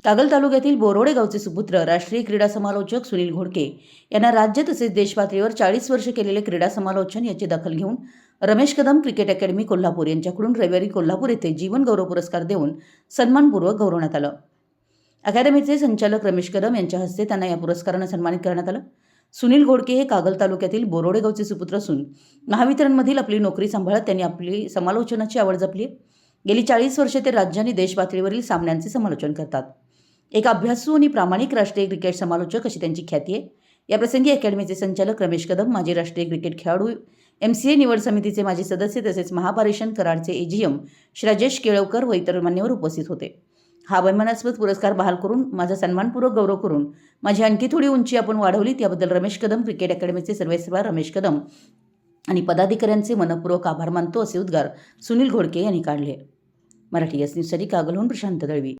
कागल तालुक्यातील बोरोडे गावचे सुपुत्र राष्ट्रीय क्रीडा समालोचक सुनील घोडके यांना राज्य तसेच देश पातळीवर 40 वर्ष केलेले क्रीडा समालोचन याची दखल घेऊन रमेश कदम क्रिकेट अकॅडमी कोल्हापूर यांच्याकडून रविवारी कोल्हापूर येथे जीवन गौरव पुरस्कार देऊन सन्मानपूर्वक गौरवण्यात आलं। अकॅडमीचे संचालक रमेश कदम यांच्या हस्ते त्यांना या पुरस्काराने सन्मानित करण्यात आलं। सुनील घोडके हे कागल तालुक्यातील बोरोडे गावचे सुपुत्र असून महावितरणमधील आपली नोकरी सांभाळत त्यांनी आपली समालोचनाची आवड जपली। गेली 40 वर्षे ते राज्य आणि देश पातळीवरील सामन्यांचे समालोचन करतात। एक अभ्यासू आणि प्रामाणिक राष्ट्रीय क्रिकेट समालोचक अशी त्यांची ख्याती आहे। या प्रसंगी अकॅडमीचे संचालक रमेश कदम, माजी राष्ट्रीय क्रिकेट खेळाडू, MCA निवड समितीचे माजी सदस्य तसेच महापारेषण कराडचे AGM राजेश केळवकर व इतर मान्यवर उपस्थित होते। हा अभिमानास्पद पुरस्कार बहाल करून माझा सन्मानपूर्वक गौरव करून माझी आणखी थोडी उंची आपण वाढवली त्याबद्दल रमेश कदम क्रिकेट अकॅडमीचे सर्वेसर्वा रमेश कदम आणि पदाधिकाऱ्यांचे मनपूर्वक आभार मानतो असे उद्गार सुनील घोडके यांनी काढले। मराठी न्यूजसाठी कागलहून प्रशांत दळवी।